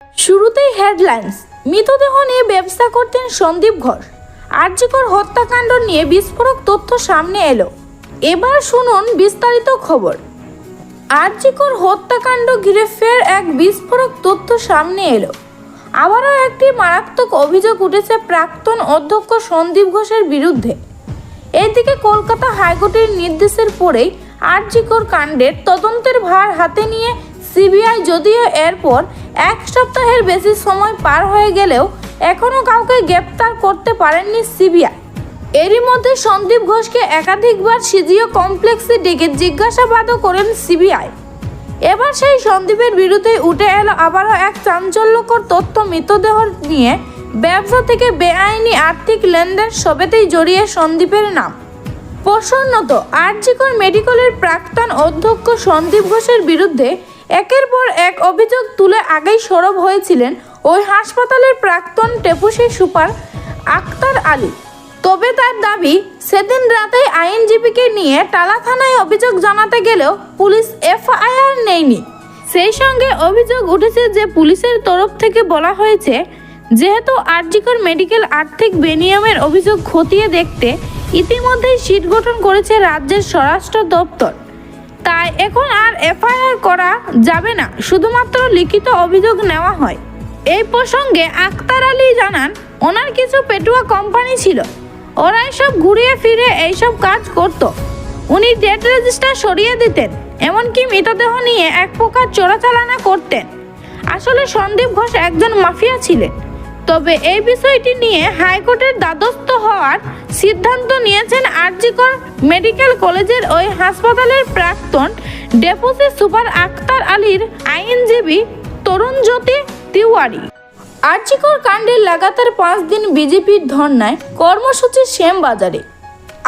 শুরুতেই হেডলাইন্স। মৃতদেহ নিয়ে ব্যবসা করতেন সন্দীপ ঘোষ। আরজিকর হত্যাকাণ্ড নিয়ে বিস্ফোরক তথ্য সামনে এলো। এবার শুনুন বিস্তারিত খবর। আরজিকর হত্যাকাণ্ড ঘিরে ফের এক বিস্ফোরক তথ্য সামনে এলো। আবারও একটি মারাত্মক অভিযোগ উঠেছে প্রাক্তন অধ্যক্ষ সন্দীপ ঘোষের বিরুদ্ধে। এদিকে কলকাতা হাইকোর্টের নির্দেশের পরেই আরজিকর কাণ্ডের তদন্তের ভার হাতে নিয়ে সিবিআই, যদিও এরপর এক সপ্তাহের বেশি সময় পার হয়ে গেলেও এখনও কাউকে গ্রেপ্তার করতে পারেননি সিবিআই। এরই মধ্যে সন্দীপ ঘোষকে একাধিকবার সিজিও কমপ্লেক্সে ডেকে জিজ্ঞাসাবাদও করেন সিবিআই। এবার সেই সন্দীপের বিরুদ্ধে উঠে এলো আবারও এক চাঞ্চল্যকর তথ্য। মৃতদেহ নিয়ে ব্যবসা থেকে বেআইনি আর্থিক লেনদেন সবেতেই জড়িয়ে সন্দীপের নাম। প্রসন্নত আরজিকর মেডিকেলের প্রাক্তন অধ্যক্ষ সন্দীপ ঘোষের বিরুদ্ধে একের পর এক অভিযোগ তুলে আগেই সরব হয়েছিলেন ওই হাসপাতালের প্রাক্তন ডেপুটি সুপার আক্তার আলী। তবে তার দাবি, সেদিন রাতেই আইনজীবীকে নিয়ে টালা থানায় অভিযোগ জানাতে গেলেও পুলিশ এফআইআর নেয়নি। সেই সঙ্গে অভিযোগ উঠেছে যে পুলিশের তরফ থেকে বলা হয়েছে, যেহেতু আরজিকর মেডিকেল আর্থিক বেনিয়মের অভিযোগ খতিয়ে দেখতে ইতিমধ্যেই সিট গঠন করেছে রাজ্যের স্বরাষ্ট্র দপ্তর, তাই এখন আর এফআইআর করা যাবে না, শুধুমাত্র লিখিত অভিযোগ নেওয়া হয়। এই প্রসঙ্গে আক্তার আলী জানান, ওনার কিছু পেটুয়া কোম্পানি ছিল, ওরা এসব ঘুরিয়ে ফিরে এইসব কাজ করত। উনি ডেট রেজিস্টার সরিয়ে দিতেন, এমনকি মৃতদেহ নিয়ে এক প্রকার চোরাচালানা করতেন। আসলে সন্দীপ ঘোষ একজন মাফিয়া ছিলেন। তবে এই বিষয়টি নিয়ে হাইকোর্টের দ্বারস্থ হওয়ার সিদ্ধান্ত নিয়েছেন আরজিকর মেডিকেল কলেজের ওই হাসপাতালের প্রাক্তন ডেপুটি সুপার আক্তার আলীর আইনজীবী তরুণজ্যোতি তিওয়ারি। আরজিকর কাণ্ডে লাগাতার 5 দিন বিজেপির ধর্নায় কর্মসূচি শ্যামবাজারে।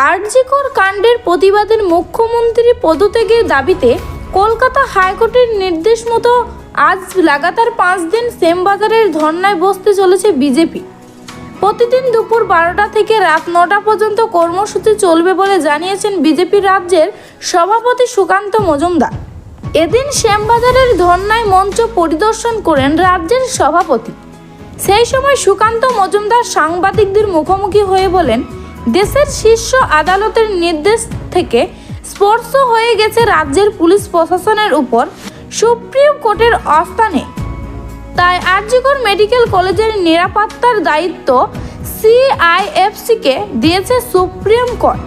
আরজিকর কাণ্ডের প্রতিবাদের মুখ্যমন্ত্রী পদত্যাগের দাবিতে কলকাতা হাইকোর্টের নির্দেশ মতো আজ লাগাতার 5 দিন শ্যামবাজারের ধর্নায় বসতে চলেছে বিজেপি। প্রতিদিন দুপুর 12টা থেকে রাত 9টা পর্যন্ত কর্মসূচি চলবে বলে জানিয়েছেন বিজেপি রাজ্যের সভাপতি সুকান্ত মজুমদার। এদিন শ্যামবাজারের ধর্নায় মঞ্চ পরিদর্শন করেন রাজ্যের সভাপতি। সেই সময় সুকান্ত মজুমদার সাংবাদিকদের মুখোমুখি হয়ে বলেন, দেশের শীর্ষ আদালতের নির্দেশ থেকে স্পর্শ হয়ে গেছে রাজ্যের পুলিশ প্রশাসনের উপর সুপ্রিম কোর্টের আস্থানে, তাই আরজিকর মেডিকেল কলেজের নিরাপত্তার দায়িত্ব সিআইএফসিকে দিয়েছে সুপ্রিম কোর্ট।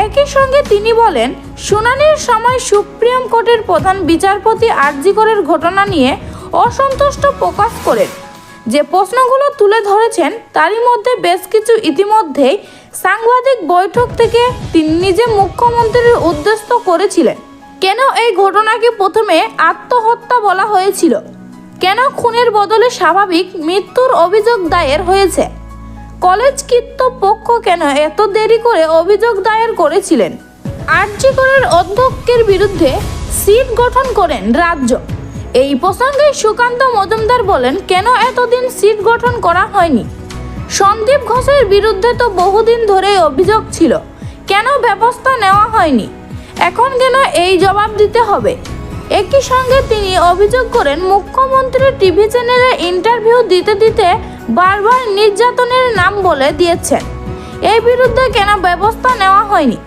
একই সঙ্গে তিনি বলেন, শুনানির সময় সুপ্রিম কোর্টের প্রধান বিচারপতি আরজিকরের ঘটনা নিয়ে অসন্তুষ্ট প্রকাশ করেন। যে প্রশ্নগুলো তুলে ধরেছেন তারই মধ্যে বেশ কিছু ইতিমধ্যেই সাংবাদিক বৈঠক থেকে তিনি নিজে মুখ্যমন্ত্রীর উদ্দেশ্য করেছিলেন। কেন এই ঘটনাকে প্রথমে আত্মহত্যা বলা হয়েছিল? কেন খুনের বদলে স্বাভাবিক মৃত্যুর অভিযোগ দায়ের হয়েছে? কলেজ কর্তৃপক্ষ কেন এত দেরি করে অভিযোগ দায়ের করেছিলেন? আরজিকরের অধ্যক্ষের বিরুদ্ধে সিট গঠন করেন রাজ্য। এই প্রসঙ্গে সুকান্ত মজুমদার বলেন, কেন এতদিন সিট গঠন করা হয়নি? সন্দীপ ঘোষের বিরুদ্ধে তো বহুদিন ধরেই অভিযোগ ছিল, কেন ব্যবস্থা নেওয়া হয়নি? এখন কেন এই জবাব দিতে হবে? একই সঙ্গে তিনি অভিযোগ করেন, মুখ্যমন্ত্রী টিভি চ্যানেলে ইন্টারভিউ দিতে দিতে বারবার নির্যাতনের নাম বলে দিয়েছেন, এই বিরুদ্ধে কেন ব্যবস্থা নেওয়া হয়নি?